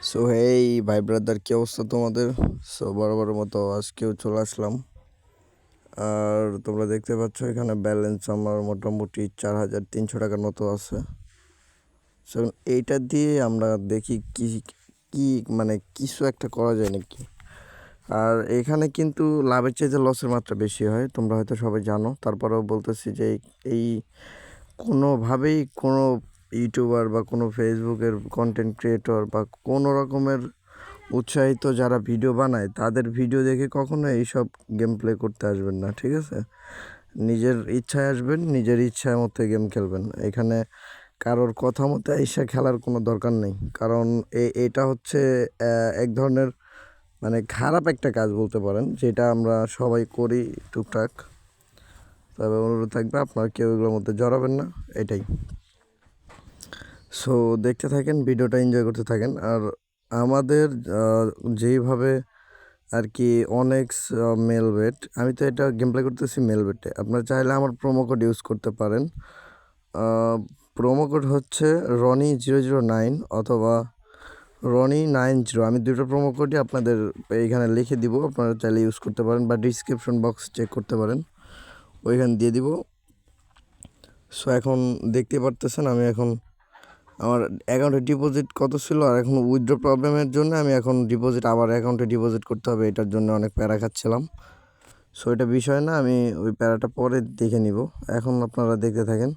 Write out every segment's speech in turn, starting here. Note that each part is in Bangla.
সো হেই ভাই ব্রাদার, কি অবস্থা তোমাদের? সো বরাবরের মতো আজকেও চলে আসলাম। আর তোমরা দেখতে পাচ্ছ এখানে ব্যালেন্স আমার মোটামুটি 4,300 টাকার মতো আছে। সো এইটা দিয়ে আমরা দেখি কি কি মানে কিছু একটা করা যায় নাকি। আর এখানে কিন্তু লাভের চাইতে লসের মাত্রা বেশি হয়, তোমরা হয়তো সবাই জানো। তারপরেও বলতেছি যে এই কোনোভাবেই কোনো ইউটিউবার বা কোনো ফেসবুকের কন্টেন্ট ক্রিয়েটর বা কোনো রকমের উৎসাহিত যারা ভিডিও বানায় তাদের ভিডিও দেখে কখনো এইসব গেম প্লে করতে আসবেন না, ঠিক আছে? নিজের ইচ্ছায় আসবেন, নিজের ইচ্ছায় মতো গেম খেলবেন। এখানে কারোর কথা মতো এসে খেলার কোনো দরকার নেই, কারণ এটা হচ্ছে এক ধরনের মানে খারাপ একটা কাজ বলতে পারেন, যেটা আমরা সবাই করি টুকটাক। তবে অনুরোধ থাকবে আপনারা কেউ এগুলোর মধ্যে জড়াবেন না, এটাই। সো দেখতে থাকেন, ভিডিওটা এনজয় করতে থাকেন। আর আমাদের যেইভাবে আর কি অনেক মেলবেট, আমি তো এটা গেম প্লে করতেছি মেলবেটে। আপনারা চাইলে আমার প্রোমো কোড ইউজ করতে পারেন। প্রোমো কোড হচ্ছে রনি009 অথবা রনি90। আমি দুটো প্রোমো কোডই আপনাদের এইখানে লিখে দিব, আপনারা চাইলে ইউজ করতে পারেন বা ডিসক্রিপশন বক্স চেক করতে পারেন, ওইখানে দিয়ে দিব। সো এখন দেখতে পারতেছেন আমি এখন আমার অ্যাকাউন্টে ডিপোজিট কত ছিল, আর এখন উইথড্র প্রবলেমের জন্য আমি এখন ডিপোজিট আবার অ্যাকাউন্টে ডিপোজিট করতে হবে, এটার জন্য অনেক প্যারা খাচ্ছিলাম। সো এটা বিষয় না, আমি ওই প্যারাটা পরে দেখে নিব। এখন আপনারা দেখতে থাকেন।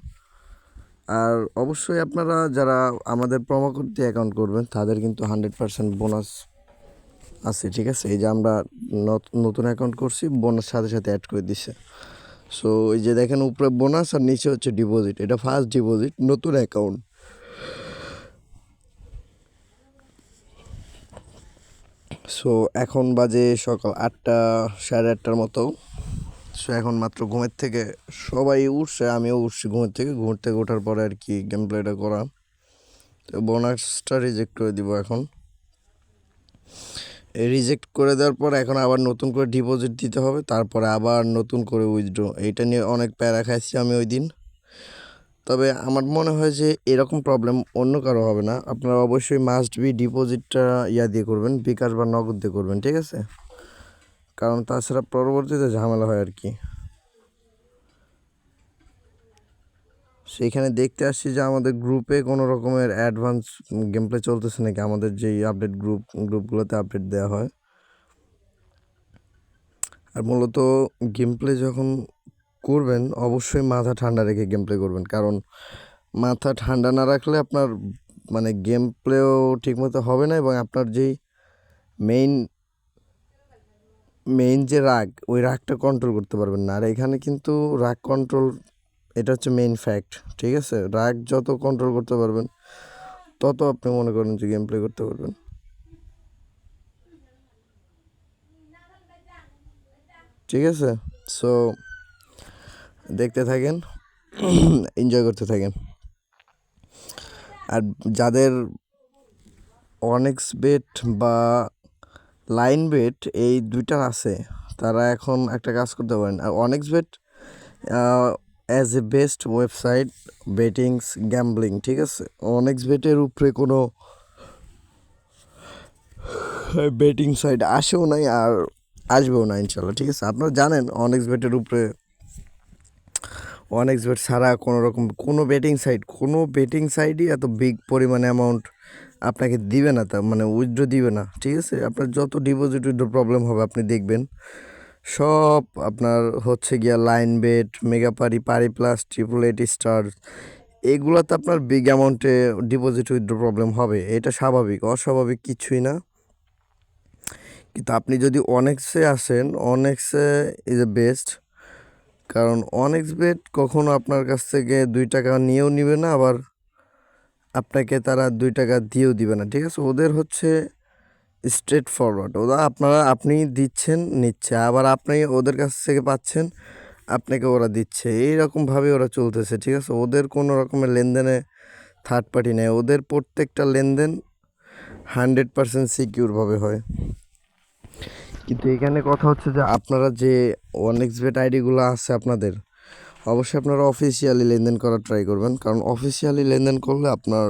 আর অবশ্যই আপনারা যারা আমাদের প্রোমো কোড দিয়ে অ্যাকাউন্ট করবেন তাদের কিন্তু 100% বোনাস আছে, ঠিক আছে? এই যে আমরা নতুন অ্যাকাউন্ট করছি, বোনাস সাথে সাথে অ্যাড করে দিছে। সো এই যে দেখেন উপরে বোনাস আর নিচে হচ্ছে ডিপোজিট, এটা ফার্স্ট ডিপোজিট নতুন অ্যাকাউন্ট। সো এখন বাজে সকাল 8টা, 8:30টার মতো। সো এখন মাত্র ঘুমের থেকে সবাই উঠছে, আমিও উঠছি ঘুমের থেকে ওঠার পরে আর কি গেম প্লেটা করা। তো বোনাসটা রিজেক্ট করে দিব এখন। এই রিজেক্ট করে দেওয়ার পর এখন আবার নতুন করে ডিপোজিট দিতে হবে, তারপরে আবার নতুন করে উইথড্র। এইটা নিয়ে অনেক প্যারা খাইছি আমি ওই দিন। তবে আমার মনে হয় যে এরকম প্রবলেম অন্য কারো হবে না। আপনারা অবশ্যই মাস্ট বি ডিপোজিটটা দিয়ে করবেন, বিকাশ বা নগদ দিয়ে করবেন, ঠিক আছে? কারণ তাছাড়া পরবর্তীতে ঝামেলা হয় আর কি। সেইখানে দেখতে আসছি যে আমাদের গ্রুপে কোনো রকমের অ্যাডভান্স গেম প্লে চলতেছে নাকি, আমাদের যেই আপডেট গ্রুপগুলোতে আপডেট দেওয়া হয়। আর মূলত গেম প্লে যখন করবেন অবশ্যই মাথা ঠান্ডা রেখে গেম প্লে করবেন, কারণ মাথা ঠান্ডা না রাখলে আপনার মানে গেম প্লেও ঠিকমতো হবে না, এবং আপনার যেই মেইন মেইন যে রাগ, ওই রাগটা কন্ট্রোল করতে পারবেন না। আর এখানে কিন্তু রাগ কন্ট্রোল, এটা হচ্ছে মেইন ফ্যাক্ট, ঠিক আছে? রাগ যত কন্ট্রোল করতে পারবেন তত আপনি মনে করেন যে গেম প্লে করতে পারবেন, ঠিক আছে? সো দেখতে থাকেন, এনজয় করতে থাকেন। আর যাদের অনেক্স বেট বা লাইন বেট এই দুইটা আছে, তারা এখন একটা কাজ করতে পারেন। আর onex bet as a best website bettings gambling, ঠিক আছে? অনেক্স বেটের উপরে কোনো বেটিং সাইট আসেও নাই আর আসবেও না ইনশাল্লাহ, ঠিক আছে? আপনারা জানেন অনেক্স বেটের উপরে ওয়ান এক্স বেট ছাড়া কোনো রকম কোনো বেটিং সাইটই এত বিগ পরিমাণে অ্যামাউন্ট আপনাকে দিবে না, তা মানে উইথড্র দিবে না, ঠিক আছে? আপনার যত ডিপোজিট উইথড্র প্রবলেম হবে আপনি দেখবেন সব আপনার হচ্ছে গিয়া লাইন বেট, মেগা পারি, পারি প্লাস, 888 স্টার, এগুলোতে আপনার বিগ অ্যামাউন্টে ডিপোজিট উইথড্র প্রবলেম হবে। এটা স্বাভাবিক, অস্বাভাবিক কিছুই না। কিন্তু আপনি যদি অনেক্সে আসেন, অনেক্সে ইজ এ বেস্ট, কারণ অনেক্স বেট কখনো আপনার কাছ থেকে 2 টাকা নিয়েও নিবে না, আবার আপনাকে তারা 2 টাকা দিয়েও দিবে না, ঠিক আছে? ওদের হচ্ছে স্ট্রেট ফরওয়ার্ড, আপনি দিচ্ছেন, নিচ্ছে, আবার আপনি ওদের কাছ থেকে পাচ্ছেন, আপনাকে ওরা দিচ্ছে, এইরকমভাবে ওরা চলতেছে, ঠিক আছে? ওদের কোনো রকমের লেনদেনে থার্ড পার্টি নেই, ওদের প্রত্যেকটা লেনদেন 100% সিকিউরভাবে হয়। কিন্তু এখানে কথা হচ্ছে যে আপনারা যে ওয়ানএক্স বেট আইডিগুলো আছে আপনাদের, অবশ্যই আপনারা অফিসিয়ালি লেনদেন করার ট্রাই করবেন, কারণ অফিসিয়ালি লেনদেন করলে আপনার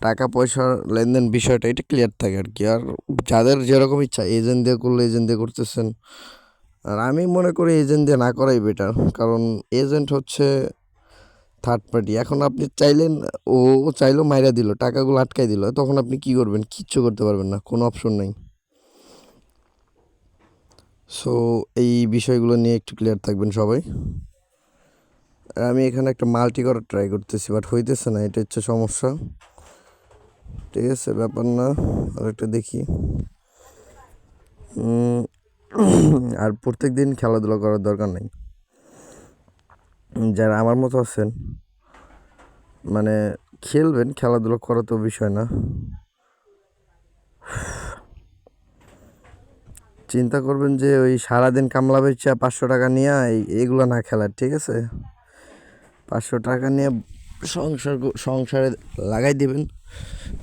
টাকা পয়সার লেনদেন বিষয়টা এটা ক্লিয়ার থাকে আর কি। আর যাদের যেরকম ইচ্ছা এজেন্ট দিয়ে করলে এজেন্ট দিয়ে করতেছেন, আর আমি মনে করি এজেন্ট দিয়ে না করাই বেটার, কারণ এজেন্ট হচ্ছে থার্ড পার্টি। এখন আপনি চাইলেন, ও চাইলেও মাইরা দিল, টাকাগুলো আটকাই দিল, তখন আপনি কি করবেন? কিচ্ছু করতে পারবেন না, কোনো অপশন নাই। সো এই বিষয়গুলো নিয়ে একটু ক্লিয়ার থাকবেন সবাই। আর আমি এখানে একটা মাল্টি করার ট্রাই করতেছি, বাট হইতেছে না, এটা হচ্ছে সমস্যা। ঠিক আছে, ব্যাপার না। আর একটা দেখি। আর প্রত্যেক দিন খেলাধুলা করার দরকার নেই। যারা আমার মতো আছেন, মানে খেলবেন, খেলাধুলা করা তো বিষয় না। চিন্তা করবেন যে ওই সারাদিন কামলা বেচা 500 টাকা নিয়ে এইগুলো না খেলার, ঠিক আছে? 500 টাকা নিয়ে সংসারে লাগাই দিবেন।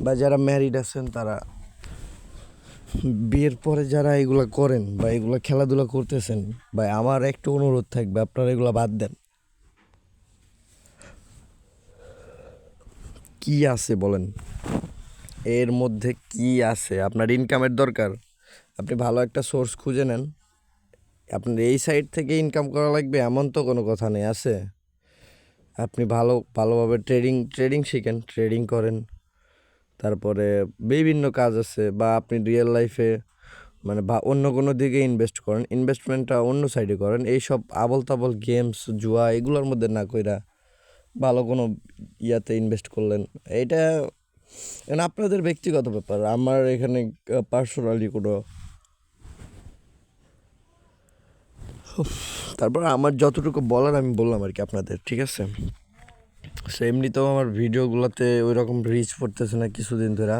বা যারা ম্যারিড আছেন তারা বিয়ের পরে যারা এগুলো করেন বা এগুলো খেলাধুলা করতেছেন, বা আমার একটু অনুরোধ থাকবে, আপনারা এগুলো বাদ দেন। কি আছে বলেন এর মধ্যে? কি আছে? আপনার ইনকামের দরকার, আপনি ভালো একটা সোর্স খুঁজে নেন। আপনার এই সাইড থেকে ইনকাম করা লাগবে এমন তো কোনো কথা নেই, আছে। আপনি ভালোভাবে ট্রেডিং শিখেন, ট্রেডিং করেন। তারপরে বিভিন্ন কাজ আছে, বা আপনি রিয়েল লাইফে মানে বা অন্য কোনো দিকে ইনভেস্ট করেন, ইনভেস্টমেন্টটা অন্য সাইডে করেন। এইসব আবল তাবল গেমস, জুয়া এগুলোর মধ্যে না কইরা ভালো কোনো ইয়াতে ইনভেস্ট করলেন। এইটা মানে আপনাদের ব্যক্তিগত ব্যাপার, আমার এখানে পার্সোনালি কোনো। তারপর আমার যতটুকু বলার আমি বললাম আর কি আপনাদের, ঠিক আছে? সো এমনিতেও আমার ভিডিওগুলোতে ওই রকম রিচ পড়তেছে না কিছুদিন ধরে,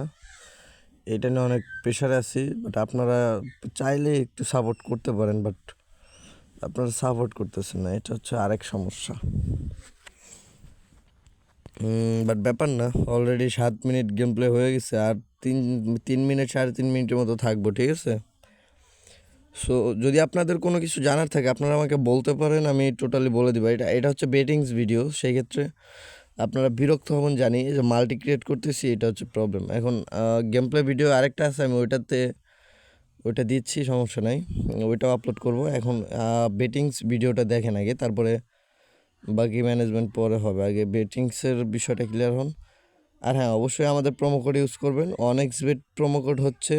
এটা নিয়ে অনেক প্রেশারে আছি। বাট আপনারা চাইলে একটু সাপোর্ট করতে পারেন, বাট আপনারা সাপোর্ট করতেছেন না, এটা হচ্ছে আরেক সমস্যা। বাট ব্যাপার না, অলরেডি 7 মিনিট গেম প্লে হয়ে গেছে, আর 3 মিনিট 3.5 মিনিটের মতো থাকবো, ঠিক আছে? সো যদি আপনাদের কোনো কিছু জানার থাকে আপনারা আমাকে বলতে পারেন, আমি টোটালি বলে দিব। এটা এটা হচ্ছে বেটিংস ভিডিও, সেই ক্ষেত্রে আপনারা বিরক্ত হবেন জানি, যে মাল্টি ক্রিয়েট করতেছি, এটা হচ্ছে প্রবলেম। এখন গেম প্লে ভিডিও আরেকটা আছে, আমি ওইটা দিচ্ছি, সমস্যা নাই, ওইটাও আপলোড করব। এখন বেটিংস ভিডিওটা দেখেন আগে, তারপরে বাকি ম্যানেজমেন্ট পরে হবে। আগে বেটিংসের বিষয়টা ক্লিয়ার হন। আর হ্যাঁ, অবশ্যই আমাদের প্রোমো কোড ইউজ করবেন। অনেক্সবেট প্রোমো কোড হচ্ছে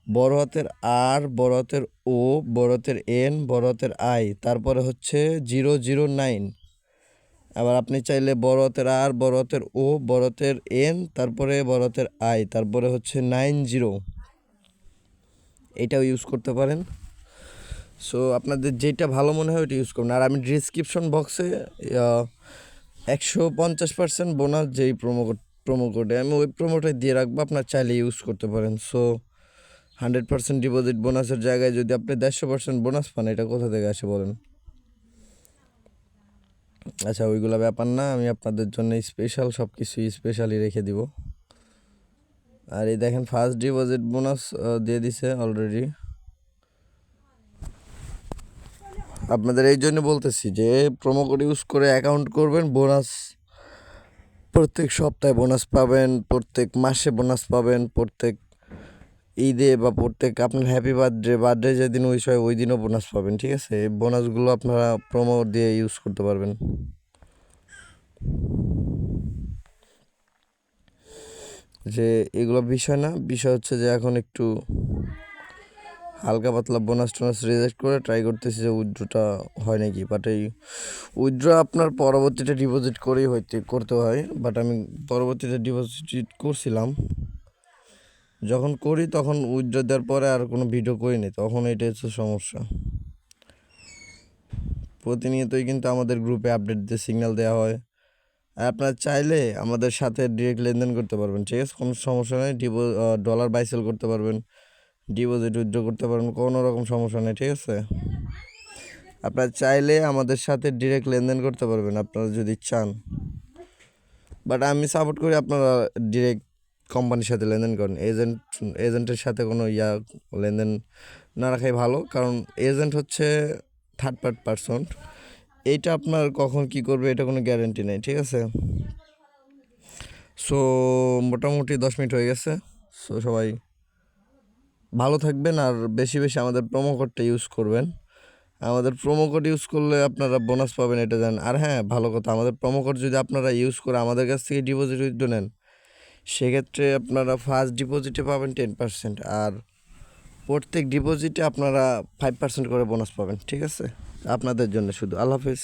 বড় হাতের আর, বড় হাতের ও, বড় হাতের এন, বড় হাতের আই, তারপরে হচ্ছে 009। আবার আপনি চাইলে বড় হাতের আর, বড় হাতের ও, বড় হাতের এন, তারপরে বড় হাতের আই, তারপরে হচ্ছে 90, এটাও ইউজ করতে পারেন। সো আপনাদের যেটা ভালো মনে হয় ওইটা ইউজ করুন। আর আমি ডিসক্রিপশন বক্সে 150% বোনাস যেই প্রোমো কোডে আমি ওই প্রোমোটাই দিয়ে রাখবো, আপনার চাইলে ইউজ করতে পারেন। সো 100% ডিপোজিট বোনাসের জায়গায় যদি আপনি 150% বোনাস পান, এটা কোথা থেকে আসে বলেন? আচ্ছা, ওইগুলো ব্যাপার না, আমি আপনাদের জন্য স্পেশাল সব কিছু স্পেশালি রেখে দিব। আর এই দেখেন, ফার্স্ট ডিপোজিট বোনাস দিয়ে দিছে অলরেডি। আপনাদের এই জন্য বলতেছি যে প্রোমো কোড ইউজ করে অ্যাকাউন্ট করবেন, বোনাস প্রত্যেক সপ্তাহে বোনাস পাবেন, প্রত্যেক মাসে বোনাস পাবেন, প্রত্যেক ঈদে বা প্রত্যেক আপনার হ্যাপি বার্থডে যেদিন উইশ হয় ওই দিনও বোনাস পাবেন, ঠিক আছে? এই বোনাসগুলো আপনারা প্রোমো দিয়ে ইউজ করতে পারবেন। যে এগুলো বিষয় না, বিষয় হচ্ছে যে এখন একটু হালকা পাতলা বোনাস টোনাস রিজেক্ট করে ট্রাই করতেছি যে উইথড্রটা হয় নাকি। বাট এই উইথড্র আপনার পরবর্তীতে ডিপোজিট করেই করতে হয়। বাট আমি পরবর্তীতে ডিপোজিট করছিলাম, যখন করি তখন উইথড্র দেওয়ার পরে আর কোনো ভিডিও করিনি, তখন এটা হচ্ছে সমস্যা। প্রতিনিয়তই কিন্তু আমাদের গ্রুপে আপডেট দিয়ে সিগন্যাল দেওয়া হয়। আর আপনারা চাইলে আমাদের সাথে ডিরেক্ট লেনদেন করতে পারবেন, ঠিক আছে? কোনো সমস্যা নেই। ডলার বাই সেল করতে পারবেন, ডিপোজিট উইথড্র করতে পারবেন, কোনো রকম সমস্যা নেই, ঠিক আছে? আপনারা চাইলে আমাদের সাথে ডিরেক্ট লেনদেন করতে পারবেন আপনারা যদি চান। বাট আমি সাপোর্ট করি আপনারা ডিরেক্ট কোম্পানির সাথে লেনদেন করেন। এজেন্টের সাথে কোনো লেনদেন না রাখাই ভালো, কারণ এজেন্ট হচ্ছে থার্ড পার্সন। এইটা আপনার কখন কি করবে এটা কোনো গ্যারেন্টি নেই, ঠিক আছে? সো মোটামুটি 10 মিনিট হয়ে গেছে। সো সবাই ভালো থাকবেন আর বেশি বেশি আমাদের প্রোমো কোডটা ইউজ করবেন। আমাদের প্রোমো কোড ইউজ করলে আপনারা বোনাস পাবেন, এটা জানেন। আর হ্যাঁ, ভালো কথা, আমাদের প্রোমো কোড যদি আপনারা ইউজ করে আমাদের কাছ থেকে ডিপোজিট উইথড্র নেন, সেক্ষেত্রে আপনারা ফার্স্ট ডিপোজিটে পাবেন 10%, আর প্রত্যেক ডিপোজিটে আপনারা 5% করে বোনাস পাবেন। ঠিক আছে, আপনাদের জন্য শুধু। আল্লাহ হাফিজ।